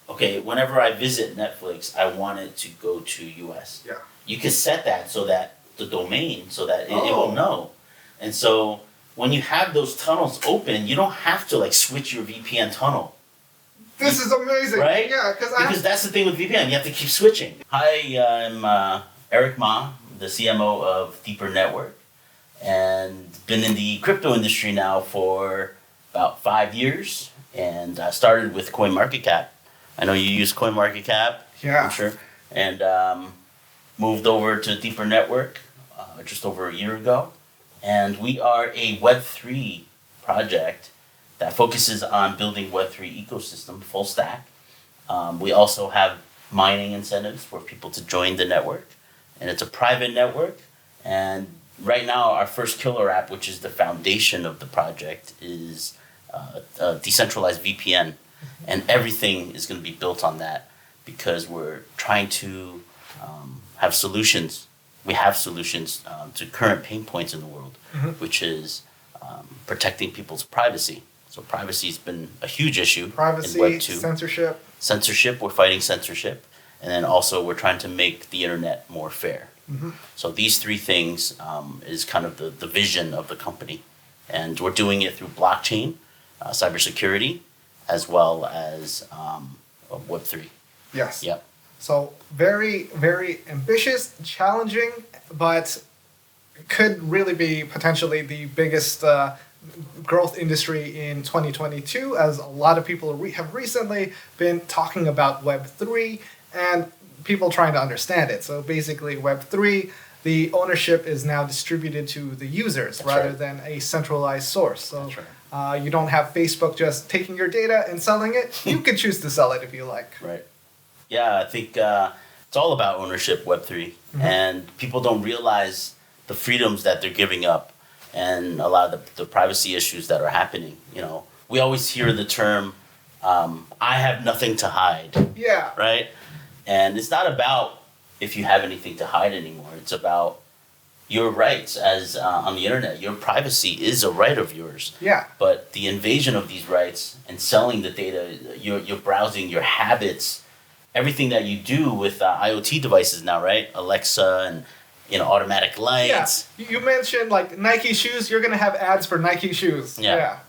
okay, whenever I visit Netflix, I want it to go to US. Yeah. You can set that so that the domain, so that it will know. And so when you have those tunnels open, you don't have to like switch your VPN tunnel. This is amazing. Right? Yeah, because that's the thing with VPN. You have to keep switching. Hi, I'm Eric Ma, the CMO of Depper Network, and been in the crypto industry now for about 5 years. And I started with CoinMarketCap. I know you use CoinMarketCap. Yeah. I'm sure. And moved over to Depper Network just over a year ago. And we are a Web3 project that focuses on building Web3 ecosystem, full stack. We also have mining incentives for people to join the network. And it's a private network. And right now, our first killer app, which is the foundation of the project, is a decentralized VPN. And everything is going to be built on that because we're trying to have solutions. We have solutions to current pain points in the world, which is protecting people's privacy. So privacy has been a huge issue Privacy, in Web2. censorship. Censorship, we're fighting censorship. And then also we're trying to make the internet more fair. So these three things is kind of the vision of the company. And we're doing it through blockchain, cybersecurity, as well as Web3. Yes. Yep. So very, very ambitious, challenging, but could really be potentially the biggest growth industry in 2022, as a lot of people have recently been talking about Web3 and people trying to understand it. So basically Web3, the ownership is now distributed to the users rather than a centralized source. So you don't have Facebook just taking your data and selling it. You can choose to sell it if you like. Right. Yeah, I think it's all about ownership, Web3. And people don't realize the freedoms that they're giving up and a lot of the privacy issues that are happening. You know, we always hear the term, I have nothing to hide. Yeah. Right? And it's not about if you have anything to hide anymore. It's about your rights as on the internet. Your privacy is a right of yours. Yeah. But the invasion of these rights and selling the data, your browsing, your habits, everything that you do with IoT devices now, right? Alexa and automatic lights. Yeah. You mentioned like Nike shoes. You're gonna have ads for Nike shoes. Yeah.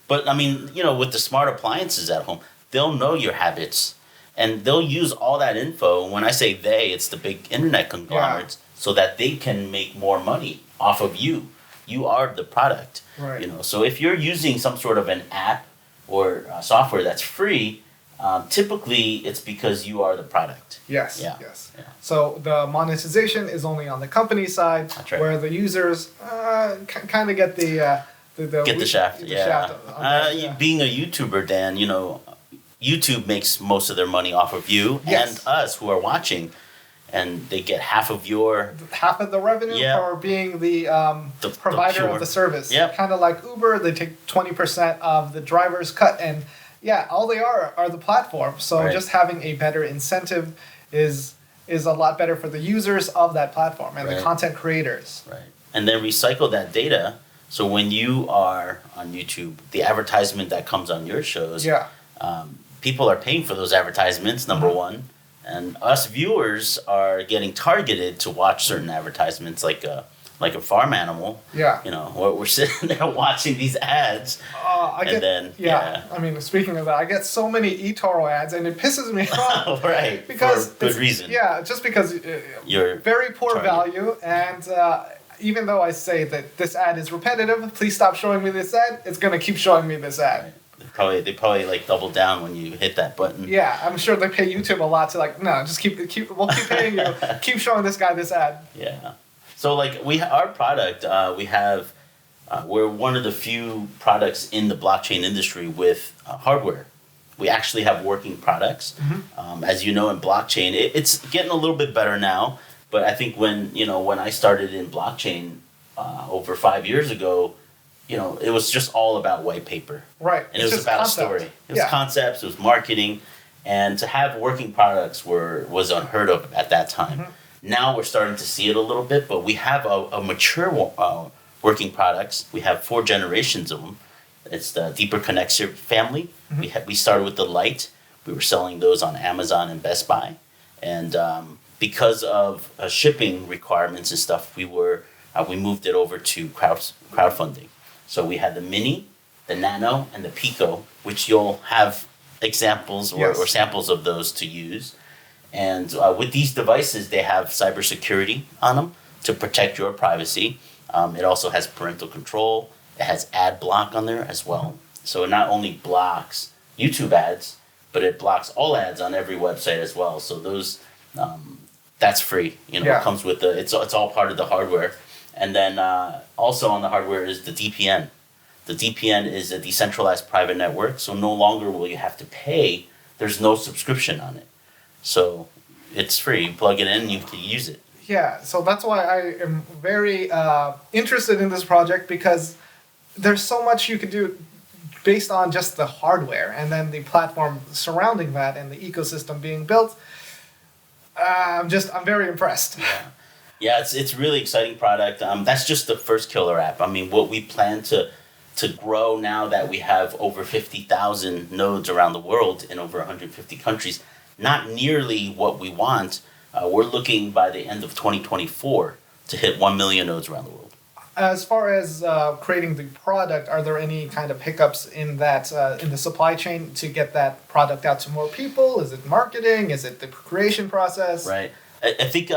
But I mean, with the smart appliances at home, they'll know your habits, and they'll use all that info. When I say they, it's the big internet conglomerates, so that they can make more money off of you. You are the product. Right. So if you're using some sort of an app or software that's free, typically it's because you are the product. Yes. Yeah. Yes. Yeah. So the monetization is only on the company side, That's right. where the users kind of get the shaft. shaft of that, Being a YouTuber, Dan, YouTube makes most of their money off of you and us who are watching, and they get half of the revenue for being the provider of the service. Yep. Kind of like Uber, they take 20% of the driver's cut, and all they are the platform. So just having a better incentive is a lot better for the users of that platform and the content creators. Right. And then recycle that data. So when you are on YouTube, the advertisement that comes on your shows, people are paying for those advertisements, number one. And us viewers are getting targeted to watch certain advertisements like a farm animal. Yeah. We're sitting there watching these ads. I mean, speaking of that, I get so many eToro ads, and it pisses me off. Right. Because for good reason. Yeah, just because you're very poor value, and even though I say that this ad is repetitive, please stop showing me this ad, it's going to keep showing me this ad. Right. They probably like double down when you hit that button. Yeah, I'm sure they pay YouTube a lot to no, just we'll keep paying you, keep showing this guy this ad. Yeah. So our product, we're one of the few products in the blockchain industry with hardware. We actually have working products. As you know, in blockchain, it's getting a little bit better now. But I think when I started in blockchain over 5 years ago, it was just all about white paper. Right. And it was about a story. It was concepts, it was marketing. And to have working products was unheard of at that time. Now we're starting to see it a little bit, but we have a mature working products. We have 4 generations of them. It's the Deeper Connector family. We started with the Lite. We were selling those on Amazon and Best Buy. And because of shipping requirements and stuff, we moved it over to crowdfunding. So we had the Mini, the Nano, and the Pico, which you'll have examples or samples of those to use. And with these devices, they have cybersecurity on them to protect your privacy. It also has parental control. It has ad block on there as well. So it not only blocks YouTube ads, but it blocks all ads on every website as well. So those, that's free. It comes with it's all part of the hardware. And then also on the hardware is the DPN. The DPN is a decentralized private network, so no longer will you have to pay. There's no subscription on it. So it's free. You plug it in and you can use it. Yeah, so that's why I am very interested in this project, because there's so much you can do based on just the hardware and then the platform surrounding that and the ecosystem being built. I'm very impressed. Yeah, it's really exciting product. That's just the first killer app. I mean, what we plan to grow now that we have over 50,000 nodes around the world in over 150 countries, not nearly what we want. We're looking by the end of 2024 to hit 1 million nodes around the world. As far as creating the product, are there any kind of hiccups in that in the supply chain to get that product out to more people? Is it marketing? Is it the creation process? Right. I think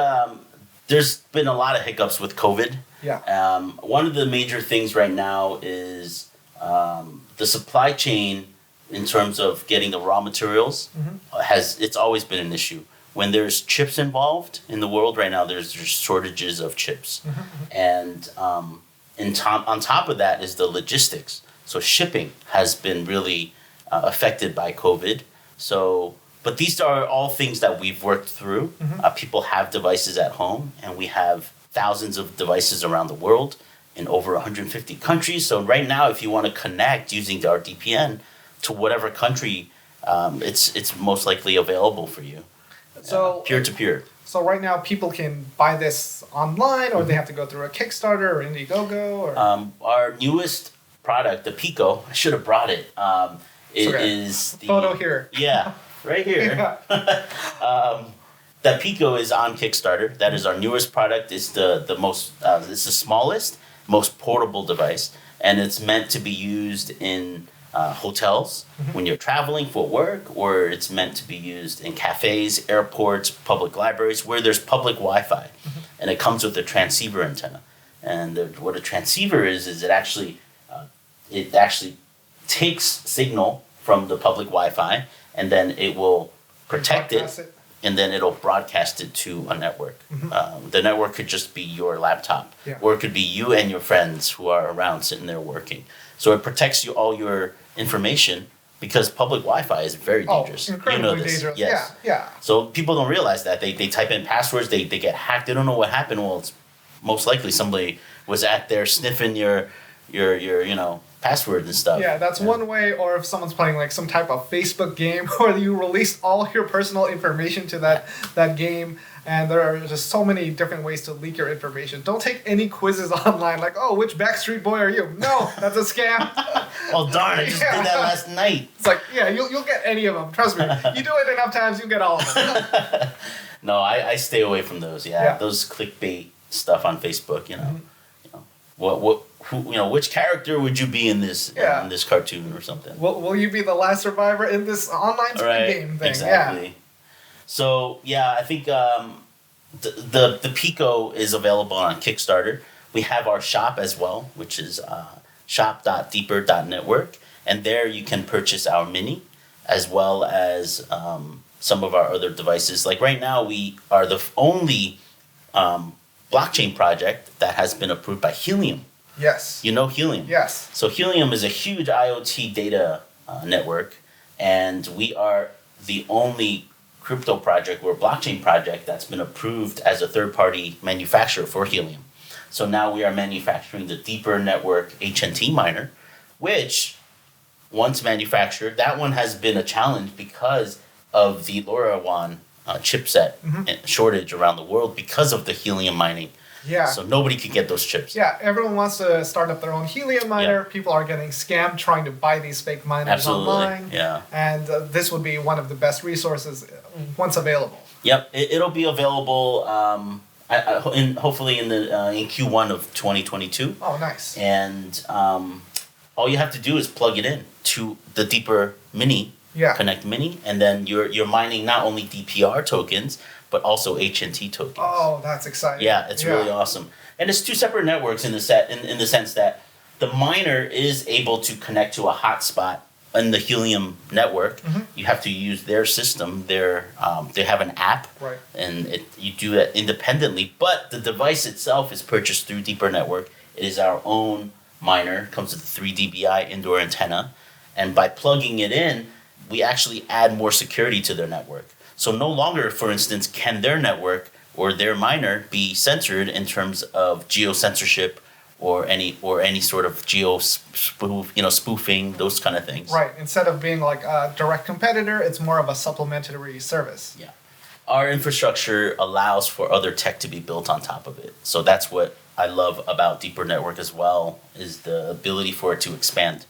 there's been a lot of hiccups with COVID. Yeah. One of the major things right now is the supply chain in terms of getting the raw materials. It's always been an issue. When there's chips involved in the world right now, there's shortages of chips. And on top of that is the logistics. So shipping has been really affected by COVID. But these are all things that we've worked through. People have devices at home, and we have thousands of devices around the world in over 150 countries. So right now, if you want to connect using our DPN to whatever country, it's most likely available for you. So peer-to-peer. So right now, people can buy this online, or they have to go through a Kickstarter or Indiegogo? Or Our newest product, the Pico, I should have brought it. It is the photo here. Yeah, right here. That Pico is on Kickstarter. That is our newest product. It's the most. It's the smallest, most portable device, and it's meant to be used in hotels when you're traveling for work, or it's meant to be used in cafes, airports, public libraries, where there's public Wi-Fi. And it comes with a transceiver antenna. And what a transceiver is it actually takes signal from the public Wi-Fi, and then it will protect it, and then it'll broadcast it to a network. The network could just be your laptop, or it could be you and your friends who are around sitting there working. So it protects all your information, because public Wi-Fi is very dangerous. Incredibly dangerous. Yes. Yeah. So people don't realize that. They type in passwords, they get hacked, they don't know what happened. Well, it's most likely somebody was at there sniffing your password and stuff. Yeah, that's one way. Or if someone's playing like some type of Facebook game where you release all your personal information to that game, and there are just so many different ways to leak your information. Don't take any quizzes online like, oh, which Backstreet Boy are you? No, that's a scam. Well, darn, I just did that last night. It's like, yeah, you'll get any of them. Trust me. You do it enough times, you get all of them. No, I stay away from those. Yeah, those clickbait stuff on Facebook. Which character would you be in this cartoon or something? Will you be the last survivor in this online game thing? Exactly. Yeah. So I think the Pico is available on Kickstarter. We have our shop as well, which is shop.depper.network, and there you can purchase our Mini, as well as some of our other devices. Like right now, we are the only blockchain project that has been approved by Helium. Yes. You know Helium? Yes. So Helium is a huge IoT data network, and we are the only crypto project or blockchain project that's been approved as a third-party manufacturer for Helium. So now we are manufacturing the Depper Network HNT miner, which once manufactured, that one has been a challenge because of the LoRaWAN chipset shortage around the world because of the helium mining. Yeah. So nobody could get those chips. Yeah, everyone wants to start up their own helium miner. People are getting scammed trying to buy these fake miners online. Yeah. And this would be one of the best resources once available. Yep, it'll be available hopefully in Q1 of 2022. Oh, nice. And all you have to do is plug it in to the Deeper Mini, Connect Mini, and then you're mining not only DPR tokens but also HNT tokens. Oh, that's exciting. Yeah, it's really awesome. And it's two separate networks in the sense that the miner is able to connect to a hotspot in the Helium network. You have to use their system. They have an app, right? And you do that independently. But the device itself is purchased through Deeper Network. It is our own miner. Comes with a 3 dBi indoor antenna, and by plugging it in, we actually add more security to their network. So no longer, for instance, can their network or their miner be censored in terms of geo-censorship or any sort of spoofing, those kind of things. Right. Instead of being like a direct competitor, it's more of a supplementary service. Yeah. Our infrastructure allows for other tech to be built on top of it. So that's what I love about Deeper Network as well, is the ability for it to expand.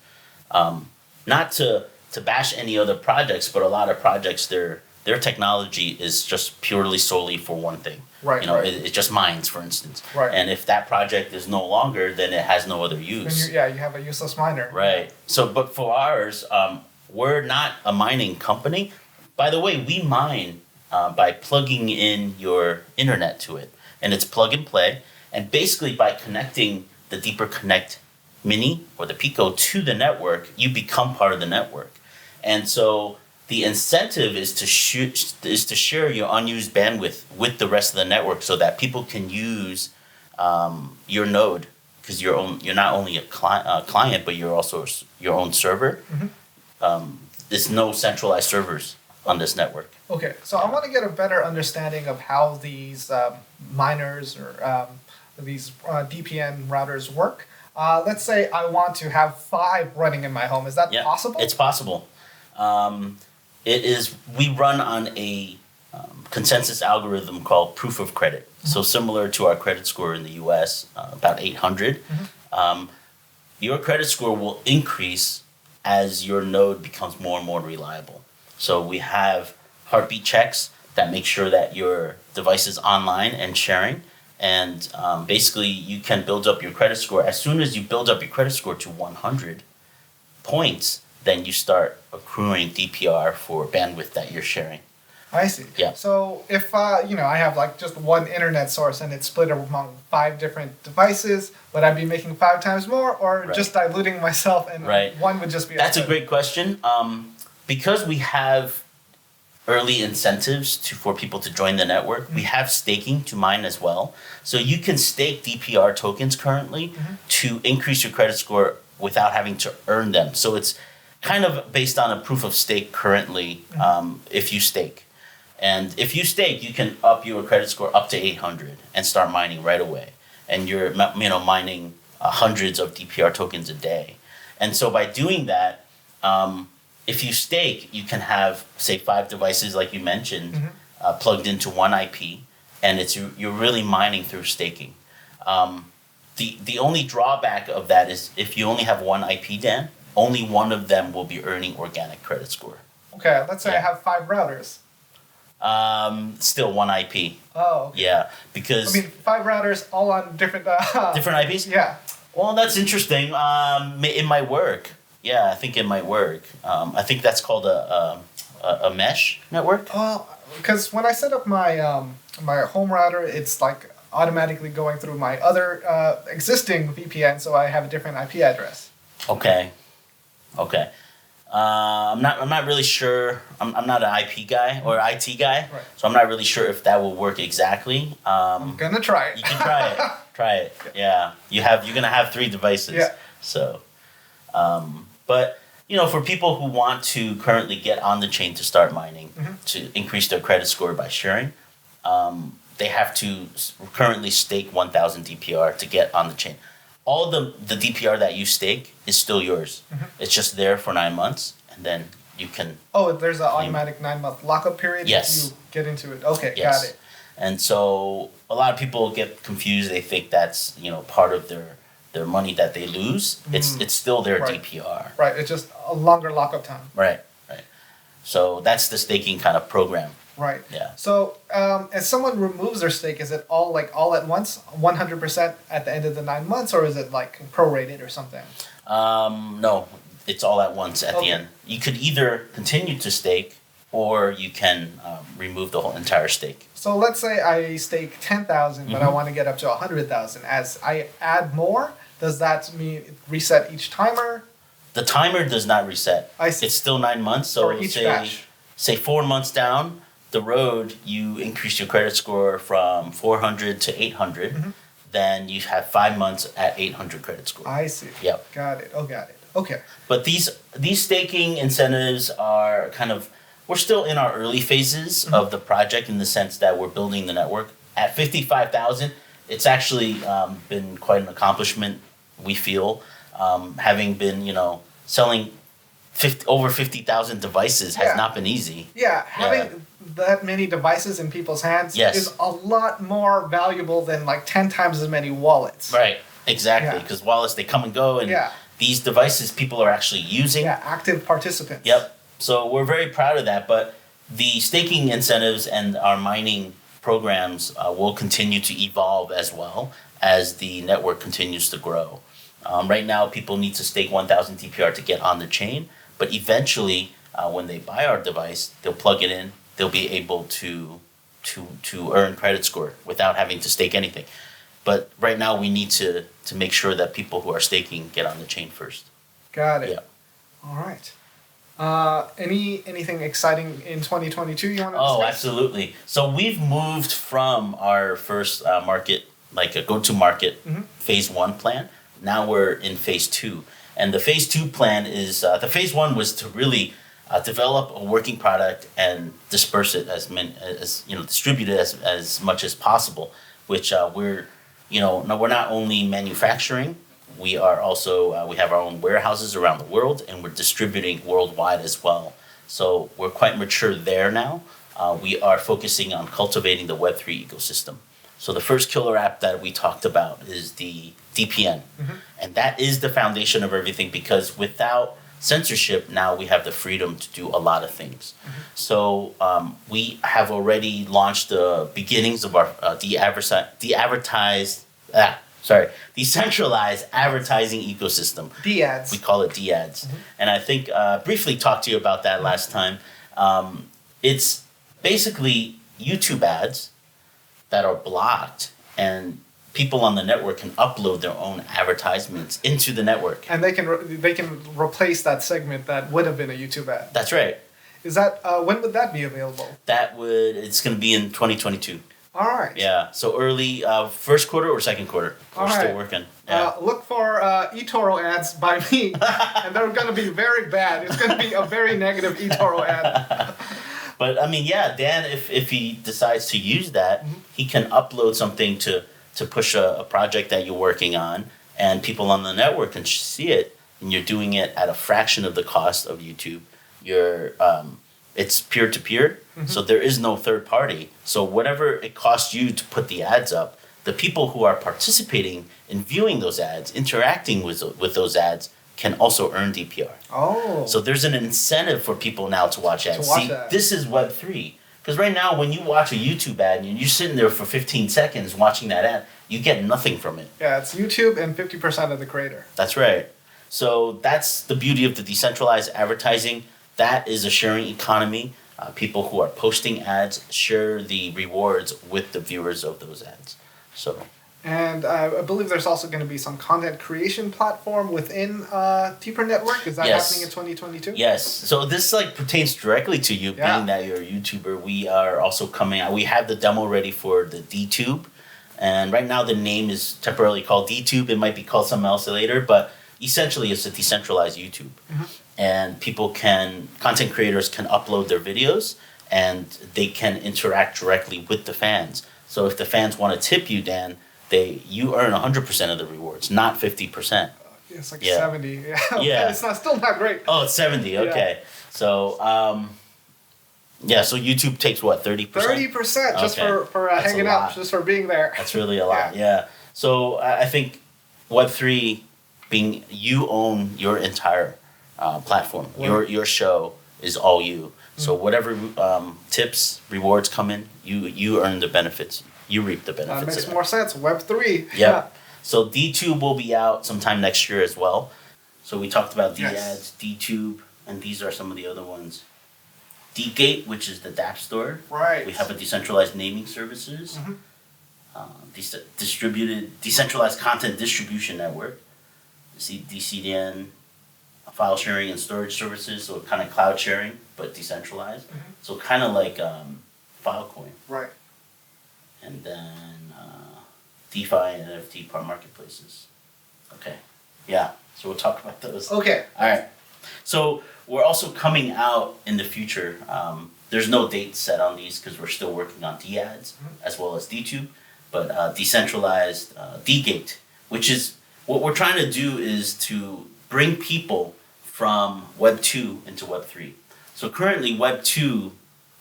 Not to bash any other projects, but a lot of projects, their technology is just purely solely for one thing. Right. It just mines, for instance. Right. And if that project is no longer, then it has no other use. Then you have a useless miner. Right. So, but for ours, we're not a mining company. By the way, we mine by plugging in your internet to it, and it's plug and play. And basically, by connecting the Deeper Connect Mini or the Pico to the network, you become part of the network. And so the incentive is to share your unused bandwidth with the rest of the network so that people can use your node, because you're not only a client, but you're also your own server. There's no centralized servers on this network. Okay, so I want to get a better understanding of how these miners or these DPN routers work. Let's say I want to have 5 running in my home. Is that possible? It's possible. We run on a consensus algorithm called proof of credit. So similar to our credit score in the US, about 800. Your credit score will increase as your node becomes more and more reliable. So we have heartbeat checks that make sure that your device is online and sharing. And basically, you can build up your credit score. As soon as you build up your credit score to 100 points, then you start accruing DPR for bandwidth that you're sharing. I see. Yeah. So if I have like just one internet source and it's split among 5 different devices, would I be making 5 times more, or just diluting myself and one would just be? That's a great question. Because we have early incentives for people to join the network, we have staking to mine as well. So you can stake DPR tokens currently to increase your credit score without having to earn them. So it's kind of based on a proof of stake currently, if you stake. And if you stake, you can up your credit score up to 800 and start mining right away. And you're mining hundreds of DPR tokens a day. And so by doing that, if you stake, you can have, say, 5 devices, like you mentioned, plugged into one IP, and you're really mining through staking. The only drawback of that is if you only have one IP, Dan, only one of them will be earning organic credit score. Okay, let's say I have 5 routers. Still one IP. Oh, okay. Yeah, because 5 routers all on different different IPs. Yeah. Well, that's interesting. It might work. Yeah, I think it might work. I think that's called a mesh network. Well, because when I set up my my home router, it's like automatically going through my other existing VPN, so I have a different IP address. Okay. I'm not really sure. I'm not an IP guy or IT guy, so I'm not really sure if that will work exactly. I'm gonna try it. You can try it. Try it. Yeah. You're gonna have 3 devices. Yeah. So, but for people who want to currently get on the chain to start mining to increase their credit score by sharing, they have to currently stake 1,000 DPR to get on the chain. All the DPR that you stake is still yours. It's just there for 9 months, and then you can. Oh, there's an automatic 9-month lockup period. Yes. If you get into it. Okay, Yes. got it. And so a lot of people get confused. They think that's, part of their money that they lose. It's still their Right. DPR. Right. It's just a longer lockup time. Right. So that's the staking kind of program. Right. Yeah. So, if someone removes their stake, is it all at once, 100% at the end of the 9 months, or is it like prorated or something? No, it's all at once at Okay. the end. You could either continue to stake, or you can remove the whole entire stake. So let's say I stake 10,000, but I want to get up to 100,000. As I add more, does that mean reset each timer? The timer does not reset. I see. It's still 9 months. So Or each batch? say 4 months down the road, you increase your credit score from 400 to 800. Then you have 5 months at 800 credit score. I see. Yep. Got it. Oh, got it. Okay. But these staking incentives are we're still in our early phases of the project, in the sense that we're building the network. At 55,000, it's actually been quite an accomplishment, we feel. Having been, selling over 50,000 devices has Yeah. not been easy. Yeah, having that many devices in people's hands Yes. is a lot more valuable than like 10 times as many wallets. Right, exactly. Yeah. Because wallets, they come and go, and Yeah. these devices people are actually using. Yeah, active participants. Yep. So we're very proud of that. But the staking incentives and our mining programs will continue to evolve as well as the network continues to grow. Right now, people need to stake 1,000 DPR to get on the chain. But eventually, when they buy our device, they'll plug it in. They'll be able to earn credit score without having to stake anything. But right now, we need to make sure that people who are staking get on the chain first. Got it. Yeah. All right. Anything exciting in 2022 you want to discuss? Oh, absolutely. So we've moved from our first market, like a go-to-market phase 1 plan. Now we're in phase 2. And the phase 2 plan is, the phase 1 was to really develop a working product and disperse it distribute it as much as possible, which we're not only manufacturing, we are also, we have our own warehouses around the world, and we're distributing worldwide as well. So we're quite mature there now. We are focusing on cultivating the Web3 ecosystem. So the first killer app that we talked about is the DPN. And that is the foundation of everything, because without censorship, now we have the freedom to do a lot of things. So we have already launched the beginnings of our decentralized advertising ecosystem. D-ads. We call it D-ads. And I think briefly talked to you about that last time. It's basically YouTube ads that are blocked, and people on the network can upload their own advertisements into the network. And they can replace that segment that would have been a YouTube ad. That's right. Is that when would that be available? It's going to be in 2022. All right. Yeah, so early first quarter or second quarter. We're All still right. working. Yeah. Look for eToro ads by me, and they're going to be very bad. It's going to be a very negative eToro ad. But I mean, yeah, Dan, if he decides to use that, he can upload something to push a project that you're working on, and people on the network can see it, and you're doing it at a fraction of the cost of YouTube. It's peer-to-peer, so there is no third party. So whatever it costs you to put the ads up, the people who are participating in viewing those ads, interacting with those ads, can also earn DPR. Oh. So there's an incentive for people now to watch ads. watch See, ads. this is Web3. Because right now, when you watch a YouTube ad and you're sitting there for 15 seconds watching that ad, you get nothing from it. Yeah, it's YouTube and 50% of the creator. That's right. So that's the beauty of the decentralized advertising. That is a sharing economy. People who are posting ads share the rewards with the viewers of those ads. So. And I believe there's also going to be some content creation platform within Depper Network. Is that happening in 2022? Yes. So this pertains directly to you, being that you're a YouTuber. We are also coming out. We have the demo ready for the DTube. And right now the name is temporarily called DTube. It might be called something else later, but essentially it's a decentralized YouTube. And content creators can upload their videos, and they can interact directly with the fans. So if the fans want to tip you, Dan, you earn 100% of the rewards, not 50%. It's like 70. Yeah. Yeah. It's still not great. Oh, it's 70. Okay. So, Yeah, so YouTube takes what, 30%? 30% just Okay. for That's hanging a out, lot. just for being there. That's really a lot, yeah. So I think Web3 being you own your entire platform. Right. Your show is all you. So whatever tips, rewards come in, you earn the benefits. You reap the benefits. That makes of that. more sense. Web3. Yep. So DTube will be out sometime next year as well. So we talked about Yes. D-Ads, DTube, and these are some of the other ones. DGate, which is the DApp store. Right. We have a decentralized naming services. Mhm. Decentralized content distribution network. DCDN, file sharing and storage services, so kind of cloud sharing, but decentralized. So kind of like Filecoin. Right. And then DeFi and NFT marketplaces. Okay. Yeah. So we'll talk about those. Okay. All right. So we're also coming out in the future. There's no date set on these because we're still working on D-Ads as well as DTube, but decentralized DGate, which is what we're trying to do is to bring people from Web 2 into Web 3. So currently Web 2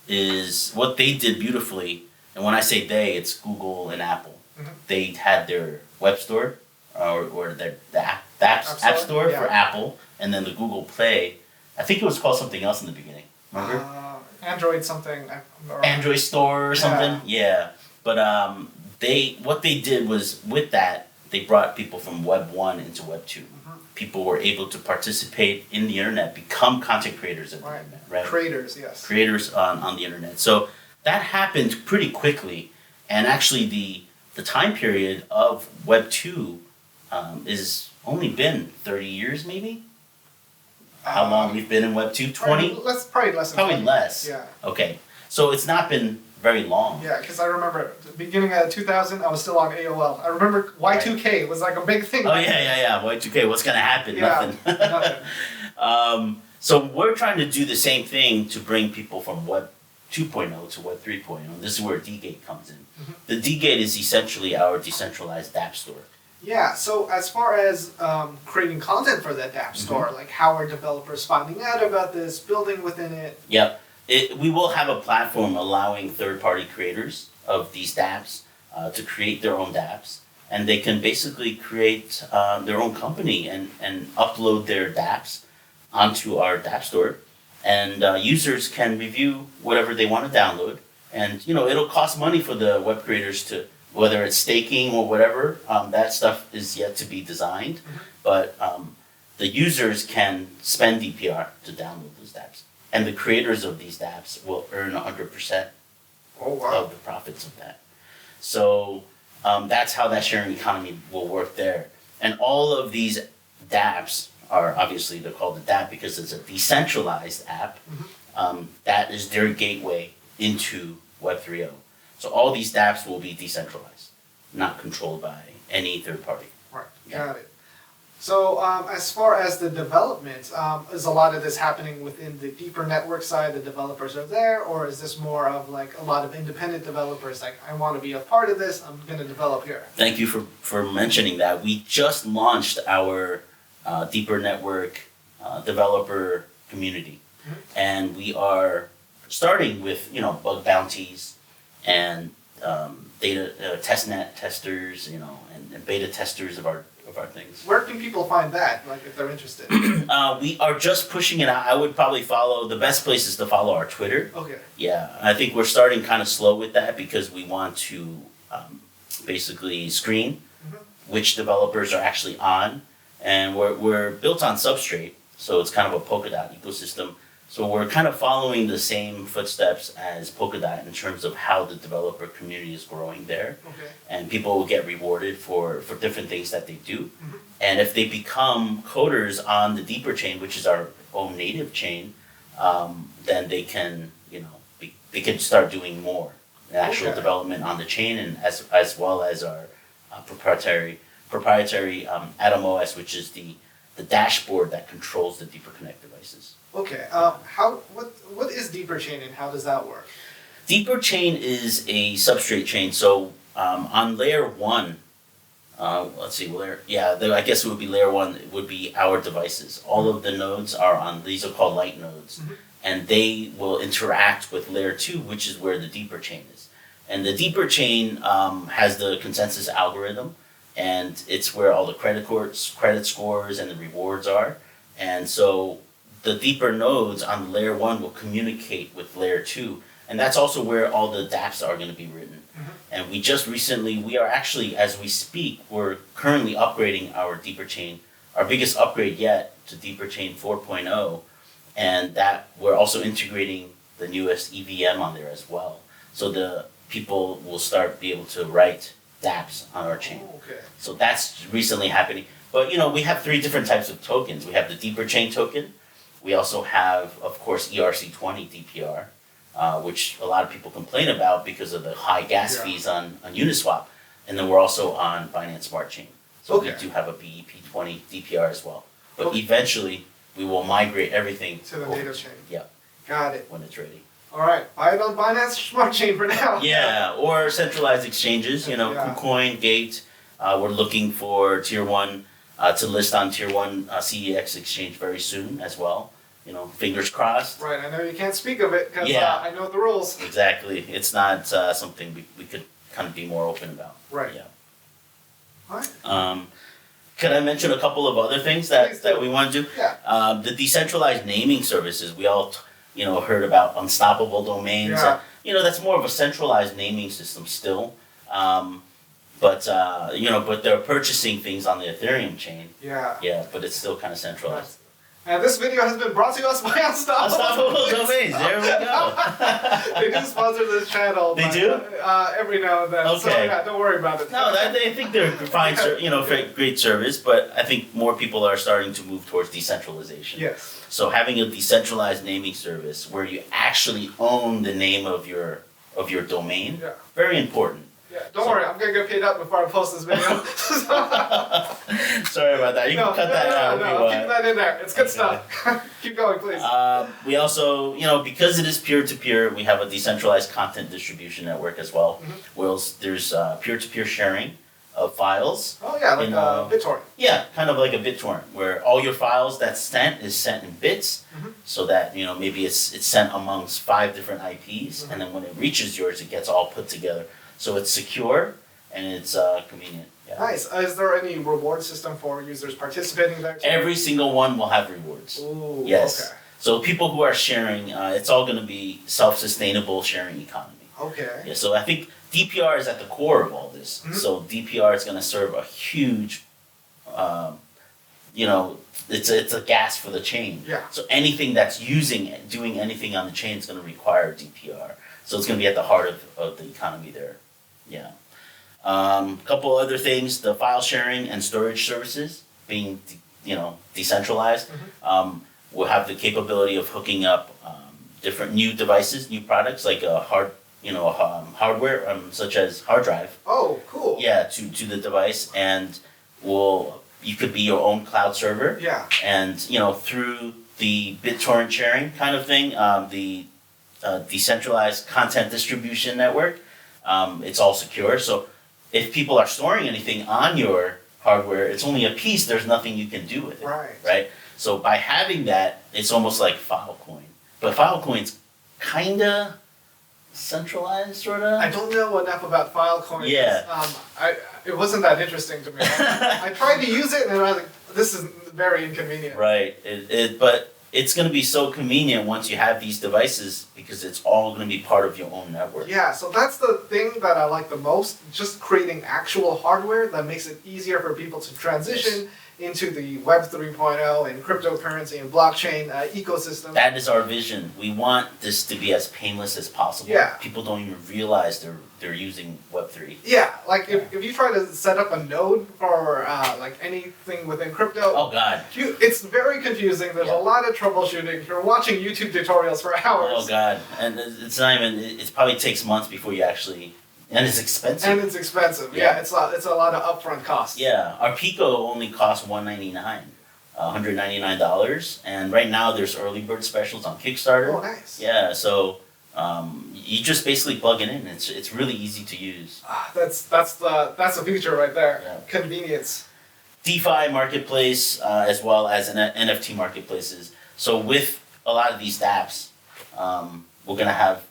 is what they did beautifully, and when I say they, it's Google and Apple. They had their web store or the app store for Apple, and then the Google Play. I think it was called something else in the beginning. Remember? Android something. Android store or something. Yeah. But what they did was with that they brought people from Web 1 into Web 2. People were able to participate in the internet, become content creators of the internet, right? Creators, yes. Creators on the internet. So that happened pretty quickly, and actually the time period of Web 2 is only been 30 years maybe? How long we've been in Web 2? 20? Probably less than Probably 20. less. Yeah. Okay. So it's not been very long. Yeah, because I remember the beginning of 2000, I was still on AOL. I remember Y2K was like a big thing. Oh, yeah. Y2K, what's going to happen? Yeah, Nothing. So we're trying to do the same thing to bring people from Web 2.0 to Web 3.0. This is where DGate comes in. The DGate is essentially our decentralized DApp store. Yeah, so as far as creating content for that DApp store, like how are developers finding out about this, building within it? Yep. We will have a platform allowing third-party creators of these dApps to create their own dApps, and they can basically create their own company and upload their dApps onto our DApp store, and users can review whatever they want to download, and it'll cost money for the web creators to, whether it's staking or whatever, that stuff is yet to be designed, but the users can spend DPR to download those dApps. And the creators of these dApps will earn 100% of the profits of that. So that's how that sharing economy will work there. And all of these dApps are obviously, they're called a dApp because it's a decentralized app. That is their gateway into Web 3.0. So all these dApps will be decentralized, not controlled by any third party. Right, got it. So as far as the development, is a lot of this happening within the Depper Network side, the developers are there, or is this more of like a lot of independent developers, like I want to be a part of this, I'm going to develop here? Thank you for mentioning that. We just launched our Depper Network developer community, and we are starting with bug bounties and data testnet testers, and beta testers of our things. Where can people find that, like if they're interested? We are just pushing it out. I would probably follow, the best place is to follow our Twitter. Okay. Yeah, I think we're starting kind of slow with that because we want to basically screen which developers are actually on, and we're built on Substrate, so it's kind of a Polkadot ecosystem. So we're kind of following the same footsteps as Polkadot in terms of how the developer community is growing there. Okay. And people will get rewarded for different things that they do. And if they become coders on the Depper chain, which is our own native chain, then they can, they can start doing more actual development on the chain, and as well as our proprietary Atom OS, which is the dashboard that controls the Depper Connect devices. Okay. What is Depper chain and how does that work? Depper chain is a substrate chain. So on layer 1, let's see, I guess it would be layer 1. It would be our devices. All of the nodes are on. These are called light nodes. and they will interact with layer 2, which is where the deeper chain is. And the deeper chain has the consensus algorithm, and it's where all the credit scores and the rewards are. And so the deeper nodes on layer 1 will communicate with layer 2, and that's also where all the dApps are going to be written. And we are actually, as we speak, we're currently upgrading our deeper chain, our biggest upgrade yet, to deeper chain 4.0, and that we're also integrating the newest EVM on there as well. So the people will be able to write dApps on our chain. Okay. So that's recently happening. But we have 3 different types of tokens. We have the deeper chain token. We also have, of course, ERC20 DPR, which a lot of people complain about because of the high gas fees on Uniswap. And then we're also on Binance Smart Chain. So we do have a BEP20 DPR as well. But eventually, we will migrate everything to the native chain. Yeah. Got it. When it's ready. All right. Buy it on Binance Smart Chain for now. Yeah, or centralized exchanges, KuCoin, Gate. We're looking for Tier 1 to list on Tier 1 CEX exchange very soon as well. Fingers crossed. Right, I know you can't speak of it because I know the rules. Exactly. It's not something we could kind of be more open about. Right. Yeah. All right. Could I mention a couple of other things that we want to do? Yeah. The decentralized naming services, we all heard about unstoppable domains. Yeah. That's more of a centralized naming system still. But they're purchasing things on the Ethereum chain. Yeah. Yeah, but it's still kind of centralized. And this video has been brought to us by Unstoppable Domains. There we go. They do sponsor this channel. They do? Every now and then. Okay. So yeah, don't worry about it. No, I think they're fine, great service, but I think more people are starting to move towards decentralization. Yes. So having a decentralized naming service where you actually own the name of your domain, very important. Yeah, don't worry, I'm gonna get paid up before I post this video. Sorry about that. You can cut that out if you want. Keep that in there. It's good stuff. Keep going, please. We also, because it is peer-to-peer, we have a decentralized content distribution network as well. Where there's peer-to-peer sharing of files. Oh yeah, like BitTorrent. Yeah, kind of like a BitTorrent, where all your files that's sent is sent in bits, so that maybe it's sent amongst 5 different IPs, and then when it reaches yours, it gets all put together. So it's secure and it's convenient. Yeah. Nice. Is there any reward system for users participating there too? Every single one will have rewards. Ooh, yes. Okay. So people who are sharing, it's all going to be self-sustainable sharing economy. Okay. Yeah. So I think DPR is at the core of all this. So DPR is going to serve a huge, it's a gas for the chain. Yeah. So anything that's doing anything on the chain is going to require DPR. So it's going to be at the heart of the economy there. Yeah. A couple other things, the file sharing and storage services being, decentralized. Will have the capability of hooking up different new devices, new products like hardware, such as hard drive. Oh, cool. Yeah, to the device, and you could be your own cloud server. Yeah. And through the BitTorrent sharing kind of thing, the decentralized content distribution network. It's all secure. So if people are storing anything on your hardware, it's only a piece. There's nothing you can do with it. Right. So by having that, it's almost like Filecoin. But Filecoin's kinda centralized, sorta. I don't know enough about Filecoin. Yeah. It wasn't that interesting to me. I tried to use it and I was like, this is very inconvenient. Right. But it's going to be so convenient once you have these devices because it's all going to be part of your own network. Yeah, so that's the thing that I like the most, just creating actual hardware that makes it easier for people to transition into the Web 3.0 and cryptocurrency and blockchain ecosystem. That is our vision. We want this to be as painless as possible. Yeah. People don't even realize they're using Web3. Yeah, like if you try to set up a node for like anything within crypto, oh god, it's very confusing. There's a lot of troubleshooting. You're watching YouTube tutorials for hours. Oh god, and it's not even. It probably takes months before you actually. And it's expensive. And it's expensive. Yeah, it's a lot of upfront costs. Yeah, our Pico only costs $199, and right now there's early bird specials on Kickstarter. Oh, nice. Yeah, so you just basically plug it in. It's really easy to use. That's the future right there. Yeah. Convenience. DeFi marketplace as well as NFT marketplaces. So with a lot of these dApps, we're going to have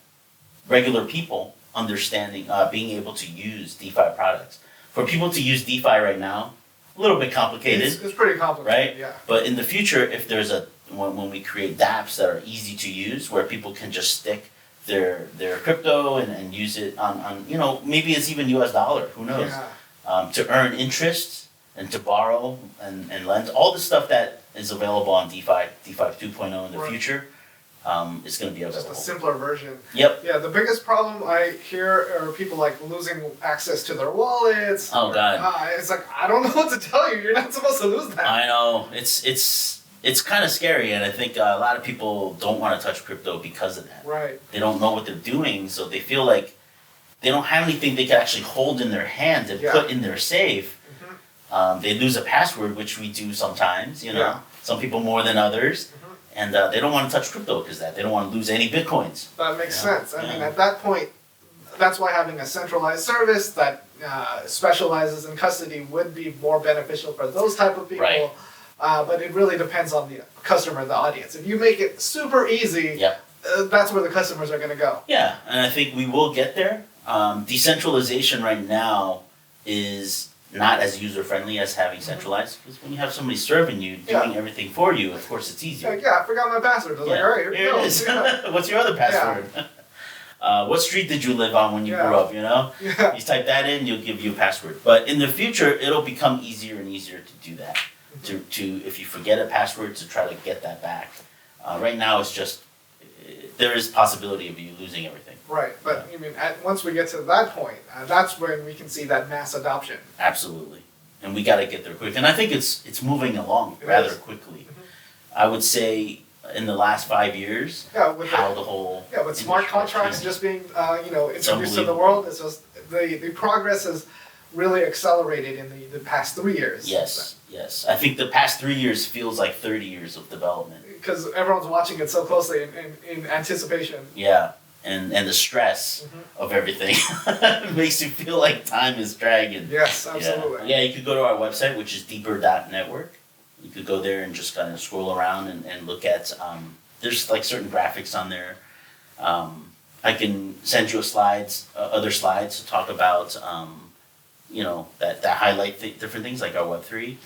regular people understanding, being able to use DeFi products. For people to use DeFi right now, a little bit complicated. It's pretty complicated, right? yeah. But in the future, if there's when we create dApps that are easy to use, where people can just stick their crypto and use it on maybe it's even US dollar, who knows, to earn interest and to borrow and lend, all the stuff that is available on DeFi 2.0 in the future. Is going to be available. Just a simpler version. Yep. Yeah, the biggest problem I hear are people like losing access to their wallets. Oh God. It's like, I don't know what to tell you. You're not supposed to lose that. I know. It's kind of scary, and I think a lot of people don't want to touch crypto because of that. Right. They don't know what they're doing, so they feel like they don't have anything they can actually hold in their hand and put in their safe. Mm-hmm. They lose a password, which we do sometimes. Some people more than others. And they don't want to touch crypto because they don't want to lose any bitcoins. That makes sense. I mean, at that point, that's why having a centralized service that specializes in custody would be more beneficial for those type of people. Right. But it really depends on the customer, the audience. If you make it super easy, that's where the customers are going to go. Yeah, and I think we will get there. Decentralization right now is not as user-friendly as having centralized, because when you have somebody serving you, doing everything for you, of course it's easier. I forgot my password. I was like, all right, here it is. What's your other password? What street did you live on when you grew up, You type that in, you'll give you a password. But in the future, it'll become easier and easier to do that. To if you forget a password, to try to get that back. Right now, it's just, there is possibility of you losing everything. Right, but I mean, once we get to that point, that's when we can see that mass adoption. Absolutely, and we got to get there quick. And I think it's moving along rather quickly. Mm-hmm. I would say in the last 5 years, with smart contracts just being introduced to the world, it's just the progress has really accelerated in the past 3 years. Yes. I think the past 3 years feels like 30 years of development. Because everyone's watching it so closely in anticipation. Yeah. And the stress of everything makes you feel like time is dragging. Yes, absolutely. Yeah, you could go to our website, which is Depper.network. You could go there and just kind of scroll around and look at, there's like certain graphics on there. I can send you other slides to talk about, that highlight different things like our Web3.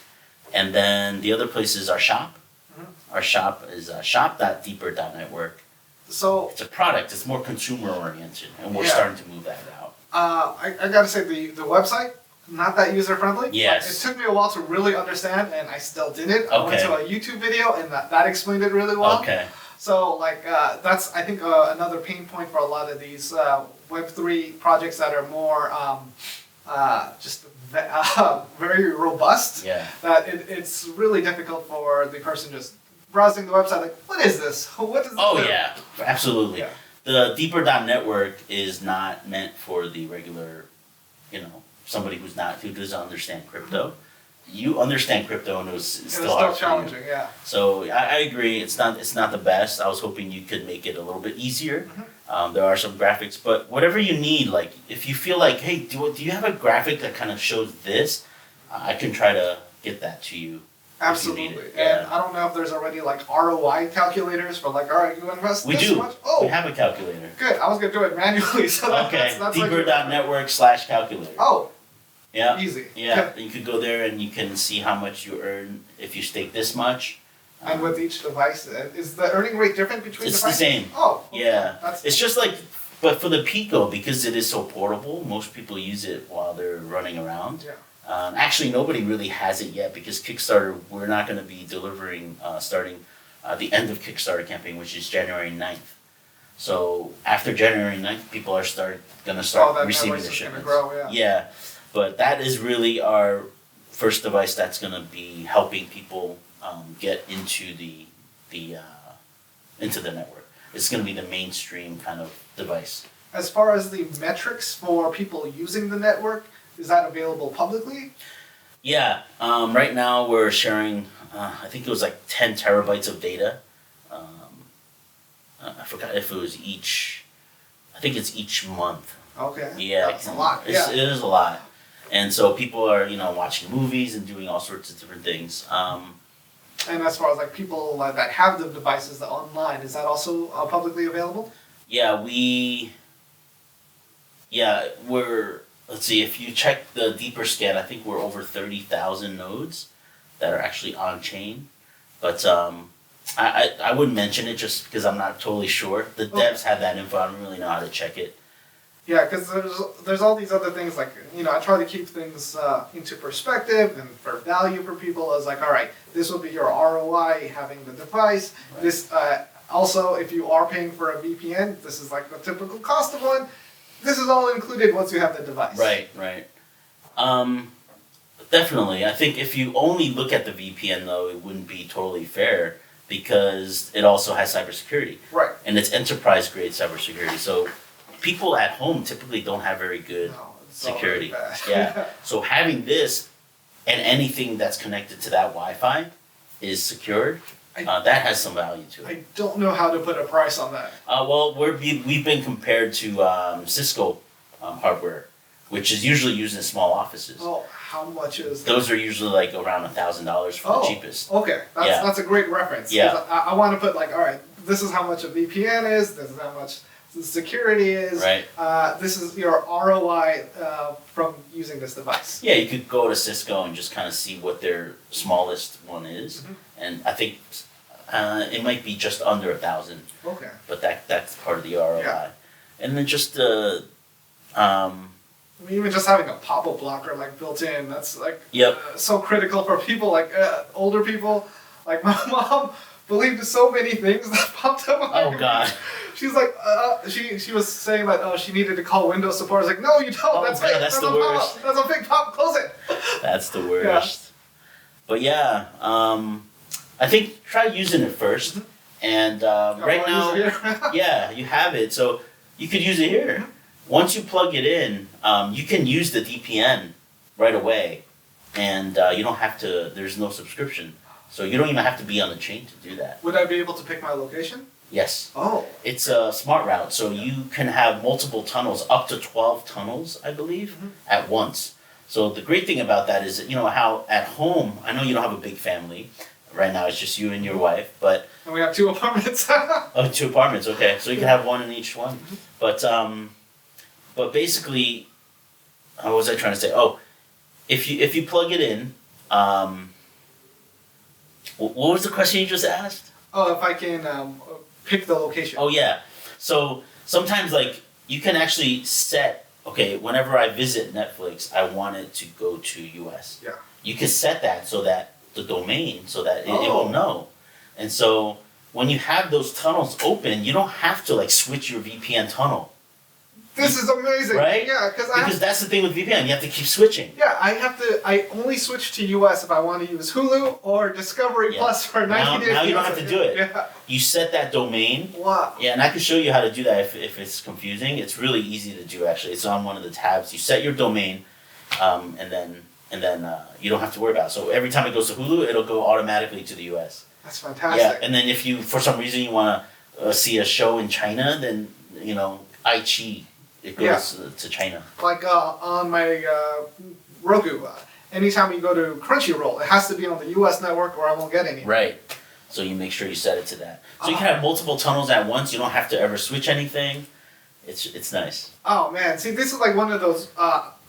And then the other place is our shop. Our shop is shop.depper.network. So it's a product. It's more consumer oriented, and we're starting to move that out. I gotta say the website, not that user friendly. Yes. It took me a while to really understand, and I still didn't. I went to a YouTube video, and that explained it really well. Okay. So that's I think another pain point for a lot of these Web3 projects that are more very robust. Yeah. That it's really difficult for the person just browsing the website, like, what is this? What is this? Oh, yeah, absolutely. Yeah. The Depper.network is not meant for the regular, somebody who doesn't understand crypto. You understand crypto, and it's still hard challenging. For you. Yeah. So I agree. It's not the best. I was hoping you could make it a little bit easier. There are some graphics, but whatever you need, like if you feel like, hey, do you have a graphic that kind of shows this? I can try to get that to you. Absolutely. And I don't know if there's already like ROI calculators for like, all right, you invest this much. Oh, we have a calculator. Good. I was gonna do it manually. So that's Depper.network/calculator. Oh. Yeah. Easy. Yeah. You could go there and you can see how much you earn if you stake this much. And with each device, is the earning rate different between devices? It's the same. Oh. Okay. Yeah. It's just like, but for the Pico, because it is so portable, most people use it while they're running around. Yeah. Actually, nobody really has it yet because Kickstarter, we're not going to be delivering starting the end of Kickstarter campaign, which is January 9th. So after January 9th, people are going to start receiving their shipments. Yeah, but that is really our first device that's going to be helping people get into the network. It's going to be the mainstream kind of device. As far as the metrics for people using the network, is that available publicly? Yeah. Right now we're sharing, I think it was like 10 terabytes of data. I forgot if it was I think it's each month. Okay. Yeah. That's a lot. It is a lot. And so people are, watching movies and doing all sorts of different things. And as far as like people that have the devices online, is that also publicly available? Yeah, we're, let's see, if you check the deeper scan, I think we're over 30,000 nodes that are actually on chain. But I wouldn't mention it just because I'm not totally sure. The devs have that info. I don't really know how to check it. Yeah, because there's all these other things like, I try to keep things into perspective and for value for people as like, all right, this will be your ROI having the device. Right. This also, if you are paying for a VPN, this is like the typical cost of one. This is all included once you have the device. Right. Definitely. I think if you only look at the VPN though, it wouldn't be totally fair because it also has cybersecurity. Right. And it's enterprise grade cybersecurity. So people at home typically don't have very good security. Yeah. So having this and anything that's connected to that Wi-Fi is secured. That has some value to it. I don't know how to put a price on that. Well, we've been compared to Cisco hardware, which is usually used in small offices. Oh, how much is that? Those are usually like around $1,000 for the cheapest. Okay, that's a great reference. Yeah. I want to put like, all right, this is how much a VPN is. This is how much the security is. Right. This is your ROI from using this device. Yeah, you could go to Cisco and just kind of see what their smallest one is, and I think it might be just under 1,000. Okay. But that's part of the ROI, and then just even just having a pop-up blocker like built in, that's like yep. So critical for people like older people. Like my mom believed in so many things that popped up on her. Oh God. She's like, she was saying that she needed to call Windows support. I was like, no, you don't. Oh, That's God, fake. that's the a worst. That's a fake pop. Close it. That's the worst. But yeah, I think try using it first. And right now, yeah, you have it, so you could use it here. Once you plug it in, you can use the DPN right away, and you don't have to. There's no subscription, so you don't even have to be on the chain to do that. Would I be able to pick my location? Yes. Oh. It's a smart route, so you can have multiple tunnels, up to 12 tunnels, I believe, at once. So the great thing about that is, how at home, I know you don't have a big family. Right now it's just you and your wife, but... And we have 2 apartments. Oh, 2 apartments, okay. So you can have one in each one. But basically, what was I trying to say? Oh, if you plug it in, what was the question you just asked? Oh, if I can pick the location. Oh, yeah. So sometimes, you can actually set, okay, whenever I visit Netflix, I want it to go to US. Yeah. You can set that so that the domain, so that it will know. And so when you have those tunnels open, you don't have to, switch your VPN tunnel. This is amazing. Right? Yeah, because that's the thing with VPN. You have to keep switching. Yeah, I only switch to US if I want to use Hulu or Discovery Plus for 90 days. Now you don't have to do it. Yeah. You set that domain. Wow. Yeah, and I can show you how to do that if it's confusing. It's really easy to do, actually. It's on one of the tabs. You set your domain, and then you don't have to worry about it. So every time it goes to Hulu, it'll go automatically to the US. That's fantastic. Yeah, and then if you, for some reason, you want to see a show in China, then, iQIYI. It goes to China. Like on my Roku, anytime you go to Crunchyroll, it has to be on the US network or I won't get any. Right. So you make sure you set it to that. So you can have multiple tunnels at once. You don't have to ever switch anything. It's nice. Oh man, see, this is like one of those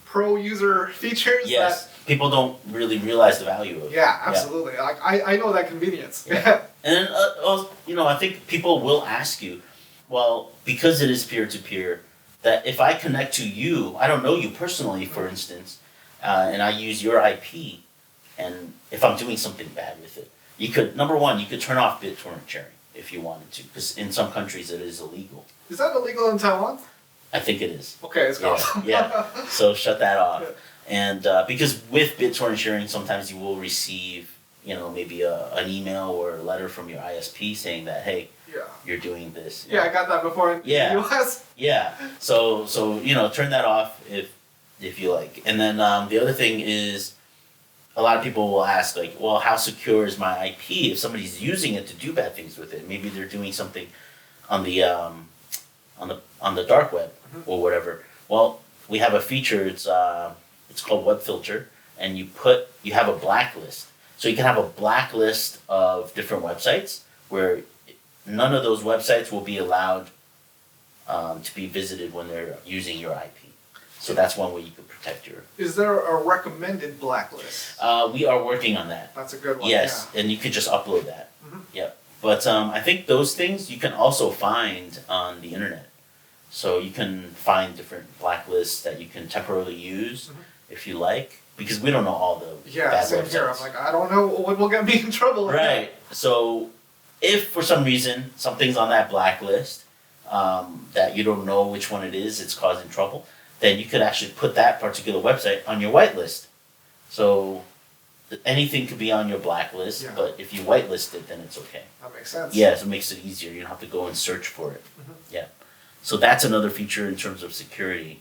pro user features. Yes. People don't really realize the value of it. Yeah, absolutely. Yeah. Like I know that convenience. Yeah. And then I think people will ask you, well, because it is peer to peer, that if I connect to you, I don't know you personally, for instance, and I use your IP, and if I'm doing something bad with it, you could, number one, you could turn off BitTorrent sharing if you wanted to, because in some countries it is illegal. Is that illegal in Taiwan? I think it is. Okay, it's gone. Yeah. So shut that off. And because with BitTorrent sharing, sometimes you will receive, maybe an email or a letter from your ISP saying that, hey, you're doing this. Yeah, I got that before in the US. Yeah. So turn that off if you like. And then the other thing is, a lot of people will ask, well, how secure is my IP if somebody's using it to do bad things with it? Maybe they're doing something on the dark web or whatever. Well, we have a feature. It's called Web Filter, and you have a blacklist. So you can have a blacklist of different websites where none of those websites will be allowed to be visited when they're using your IP. So that's one way you could protect your. Is there a recommended blacklist? We are working on that. That's a good one. Yes, and you could just upload that. Yep. But I think those things you can also find on the internet. So you can find different blacklists that you can temporarily use if you like, because we don't know all the bad same websites. here. I'm like, I don't know what will get me in trouble. Right. So if for some reason something's on that blacklist that you don't know which one it is, it's causing trouble, then you could actually put that particular website on your whitelist. So anything could be on your blacklist, but if you whitelist it, then it's okay. That makes sense. Yeah, so it makes it easier. You don't have to go and search for it. Yeah. So that's another feature in terms of security.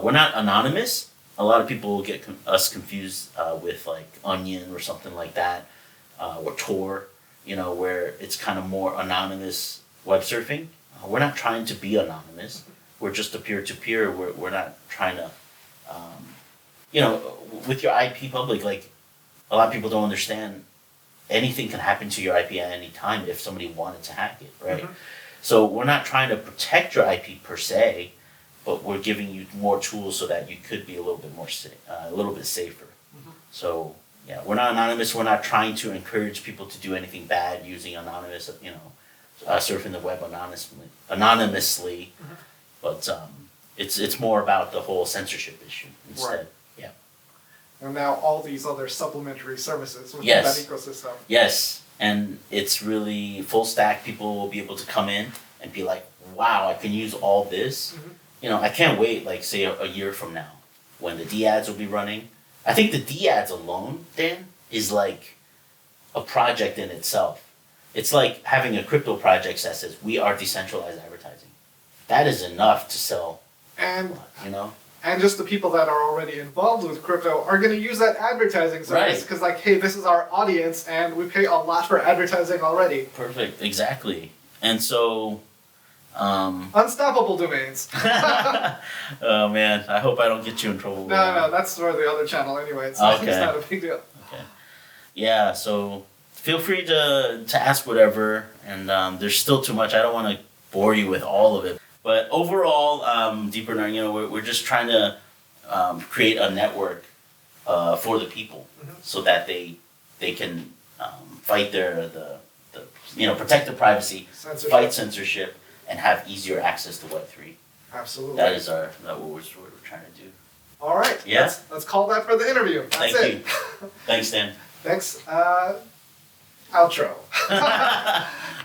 We're not anonymous. A lot of people get us confused with like Onion or something like that, or Tor, where it's kind of more anonymous web surfing. We're not trying to be anonymous. We're just a peer-to-peer. We're not trying to, with your IP public, like a lot of people don't understand anything can happen to your IP at any time if somebody wanted to hack it, right? So we're not trying to protect your IP per se, but we're giving you more tools so that you could be a little bit more a little bit safer. So yeah, we're not anonymous. We're not trying to encourage people to do anything bad using anonymous, surfing the web anonymously. But it's more about the whole censorship issue instead. Right. Yeah. And now all these other supplementary services within that ecosystem. Yes. And it's really full stack. People will be able to come in and be like, wow, I can use all this. I can't wait, like, say, a year from now when the D-ads will be running. I think the D-ads alone, Dan, is like a project in itself. It's like having a crypto project that says, we are decentralized advertising. That is enough to sell, and And just the people that are already involved with crypto are going to use that advertising service because, like, hey, this is our audience, and we pay a lot for advertising already. Perfect, exactly. And so, unstoppable domains. Oh man, I hope I don't get you in trouble. No, that's for the other channel anyway. It's not a big deal. Okay. Yeah, so feel free to ask whatever, and there's still too much. I don't want to bore you with all of it. But overall, Deeper Network, we're just trying to create a network for the people so that they can fight protect their privacy, fight censorship, and have easier access to Web3. Absolutely. That is what we're trying to do. All right. Yeah. Let's call that for the interview. That's Thank you. Thanks, Dan. Thanks. Outro.